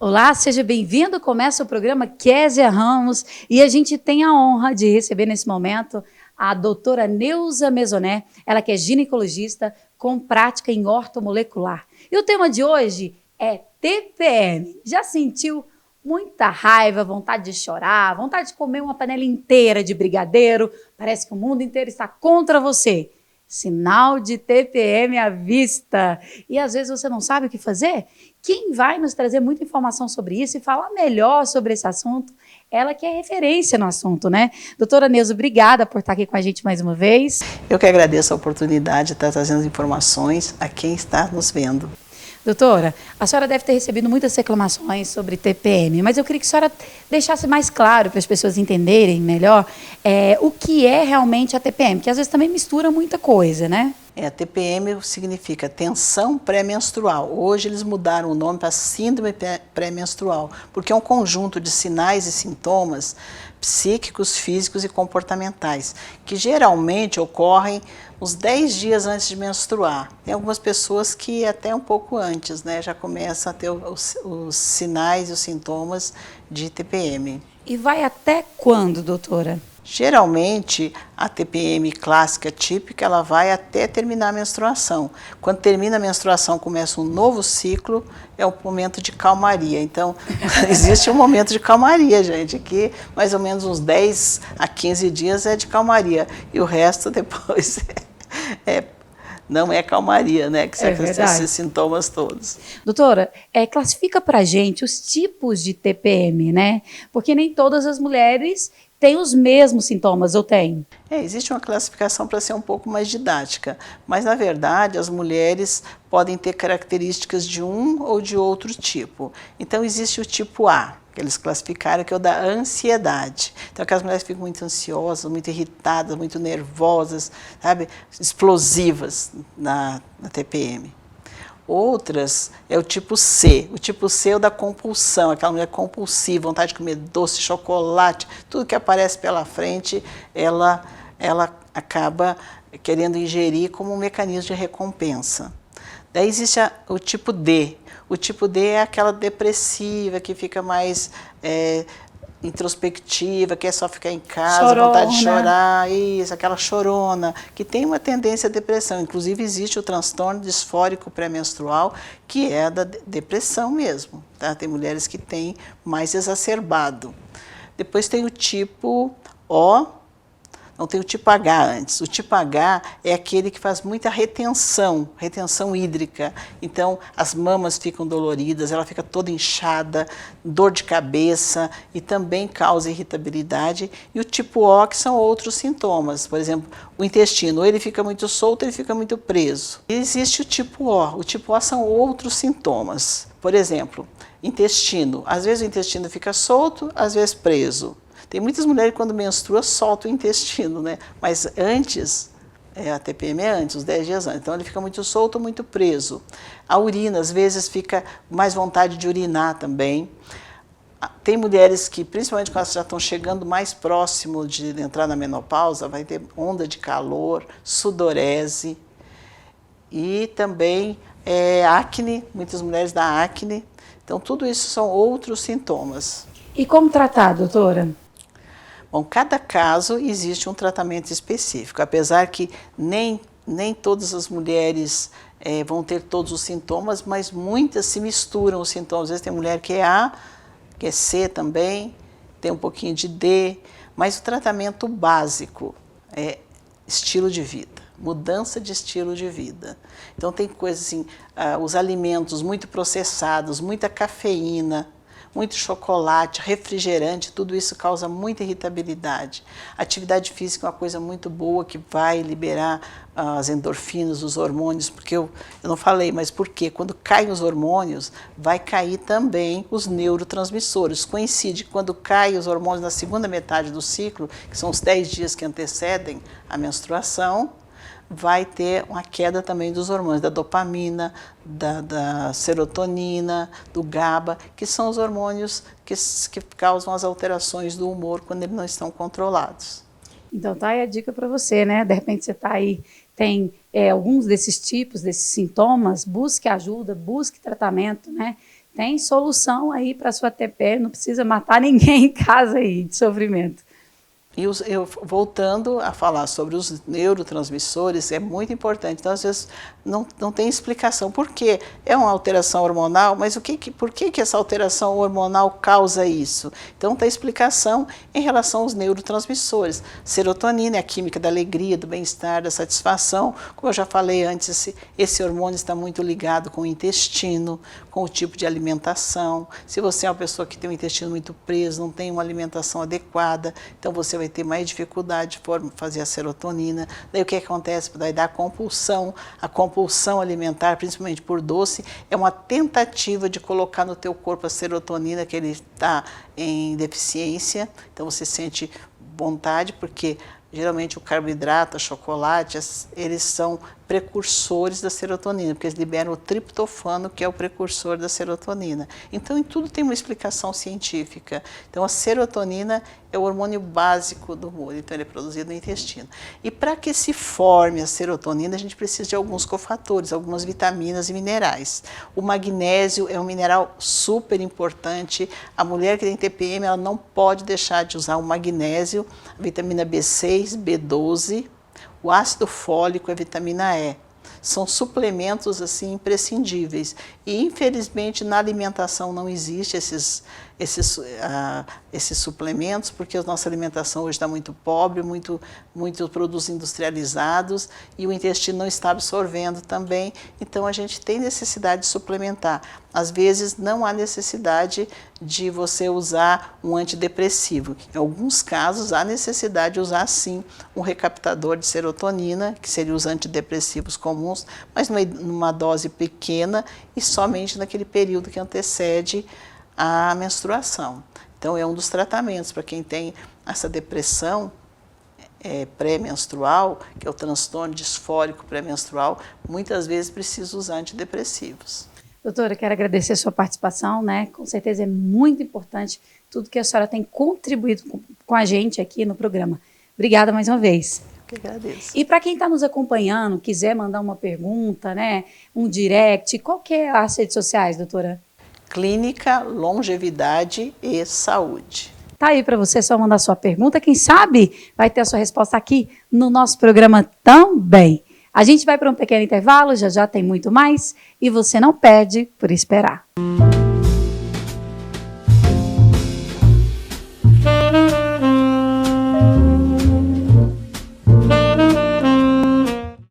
Olá, seja bem-vindo. Começa o programa Kézia Ramos e a gente tem a honra de receber nesse momento a doutora Neuza Mesoné, ela que é ginecologista com prática em ortomolecular. E o tema de hoje é TPM. Já sentiu muita raiva, vontade de chorar, vontade de comer uma panela inteira de brigadeiro? Parece que o mundo inteiro está contra você. Sinal de TPM à vista. E às vezes você não sabe o que fazer? Quem vai nos trazer muita informação sobre isso e falar melhor sobre esse assunto, ela que é referência no assunto, né? Doutora Neuza, obrigada por estar aqui com a gente mais uma vez. Eu que agradeço a oportunidade de estar trazendo informações a quem está nos vendo. Doutora, a senhora deve ter recebido muitas reclamações sobre TPM, mas eu queria que a senhora deixasse mais claro para as pessoas entenderem melhor o que é realmente a TPM, que às vezes também mistura muita coisa, né? A TPM significa tensão pré-menstrual. Hoje eles mudaram o nome para síndrome pré-menstrual, porque é um conjunto de sinais e sintomas psíquicos, físicos e comportamentais, que geralmente ocorrem uns 10 dias antes de menstruar. Tem algumas pessoas que até um pouco antes, né, já começam a ter os sinais e os sintomas de TPM. E vai até quando, doutora? Geralmente, a TPM clássica típica, ela vai até terminar a menstruação. Quando termina a menstruação, começa um novo ciclo, é um momento de calmaria. Então, existe um momento de calmaria, gente, que mais ou menos uns 10 a 15 dias é de calmaria. E o resto depois não é calmaria, né? Que são esses sintomas todos. Doutora, classifica pra gente os tipos de TPM, né? Porque nem todas as mulheres têm os mesmos sintomas, ou tem? Existe uma classificação para ser um pouco mais didática, mas na verdade as mulheres podem ter características de um ou de outro tipo. Então existe o tipo A, que eles classificaram, que é o da ansiedade. Então aquelas mulheres ficam muito ansiosas, muito irritadas, muito nervosas, sabe? Explosivas na TPM. Outras é o tipo C. O tipo C é o da compulsão, aquela mulher compulsiva, vontade de comer doce, chocolate, tudo que aparece pela frente, ela acaba querendo ingerir como um mecanismo de recompensa. Daí existe o tipo D. O tipo D é aquela depressiva, que fica mais introspectiva, que é só ficar em casa, chorona, vontade de chorar, isso, aquela chorona, que tem uma tendência à depressão. Inclusive existe o transtorno disfórico pré-menstrual, que é da depressão mesmo, tá? Tem mulheres que têm mais exacerbado. Depois tem o tipo O, não tem o tipo H antes. O tipo H é aquele que faz muita retenção hídrica. Então, as mamas ficam doloridas, ela fica toda inchada, dor de cabeça e também causa irritabilidade. E o tipo O, que são outros sintomas. Por exemplo, o intestino, ou ele fica muito solto, ou ele fica muito preso. E existe o tipo O. O tipo O são outros sintomas. Por exemplo, intestino. Às vezes o intestino fica solto, às vezes preso. Tem muitas mulheres que quando menstrua soltam o intestino, né? Mas antes, a TPM é antes, os 10 dias antes, então ele fica muito solto, muito preso. A urina, às vezes, fica mais vontade de urinar também. Tem mulheres que, principalmente quando elas já estão chegando mais próximo de entrar na menopausa, vai ter onda de calor, sudorese e também acne, muitas mulheres da acne. Então, tudo isso são outros sintomas. E como tratar, doutora? Bom, cada caso existe um tratamento específico, apesar que nem todas as mulheres vão ter todos os sintomas, mas muitas se misturam os sintomas. Às vezes tem mulher que é A, que é C também, tem um pouquinho de D, mas o tratamento básico é estilo de vida, mudança de estilo de vida. Então tem coisas assim, os alimentos muito processados, muita cafeína, muito chocolate, refrigerante, tudo isso causa muita irritabilidade. Atividade física é uma coisa muito boa que vai liberar as endorfinas, os hormônios, porque eu não falei, mas por quê? Quando caem os hormônios, vai cair também os neurotransmissores. Coincide quando caem os hormônios na segunda metade do ciclo, que são os 10 dias que antecedem a menstruação, vai ter uma queda também dos hormônios, da dopamina, da serotonina, do GABA, que são os hormônios que causam as alterações do humor quando eles não estão controlados. Então tá aí a dica para você, né? De repente você está aí, tem alguns desses tipos, desses sintomas, busque ajuda, busque tratamento, né? Tem solução aí para sua TPM, não precisa matar ninguém em casa aí de sofrimento. E eu voltando a falar sobre os neurotransmissores, é muito importante. Então, às vezes, não tem explicação. Por quê? É uma alteração hormonal, mas por que essa alteração hormonal causa isso? Então, tem explicação em relação aos neurotransmissores. Serotonina é a química da alegria, do bem-estar, da satisfação. Como eu já falei antes, esse hormônio está muito ligado com o intestino, com o tipo de alimentação. Se você é uma pessoa que tem o intestino muito preso, não tem uma alimentação adequada, então você vai ter mais dificuldade de fazer a serotonina. Daí o que acontece? Daí dá a compulsão alimentar, principalmente por doce, é uma tentativa de colocar no teu corpo a serotonina, que ele está em deficiência, então você sente vontade, porque geralmente o carboidrato, o chocolate, eles são precursores da serotonina, porque eles liberam o triptofano, que é o precursor da serotonina. Então, em tudo tem uma explicação científica. Então, a serotonina é o hormônio básico do humor, então ele é produzido no intestino. E para que se forme a serotonina, a gente precisa de alguns cofatores, algumas vitaminas e minerais. O magnésio é um mineral super importante. A mulher que tem TPM, ela não pode deixar de usar o magnésio, a vitamina B6, B12, o ácido fólico e a vitamina E. São suplementos assim imprescindíveis. E, infelizmente, na alimentação não existe esses suplementos, porque a nossa alimentação hoje está muito pobre, muito produtos industrializados, e o intestino não está absorvendo também, então a gente tem necessidade de suplementar. Às vezes não há necessidade de você usar um antidepressivo. Em alguns casos há necessidade de usar sim um recaptador de serotonina, que seriam os antidepressivos comuns, mas numa dose pequena e somente naquele período que antecede a menstruação. Então, é um dos tratamentos para quem tem essa depressão pré-menstrual, que é o transtorno disfórico pré-menstrual, muitas vezes precisa usar antidepressivos. Doutora, quero agradecer a sua participação, né? Com certeza é muito importante tudo que a senhora tem contribuído com a gente aqui no programa. Obrigada mais uma vez. Eu que agradeço. E para quem está nos acompanhando, quiser mandar uma pergunta, né? Um direct, qual que é as redes sociais, doutora? Clínica, Longevidade e Saúde. Tá aí para você só mandar sua pergunta. Quem sabe vai ter a sua resposta aqui no nosso programa também. A gente vai para um pequeno intervalo, já já tem muito mais. E você não perde por esperar.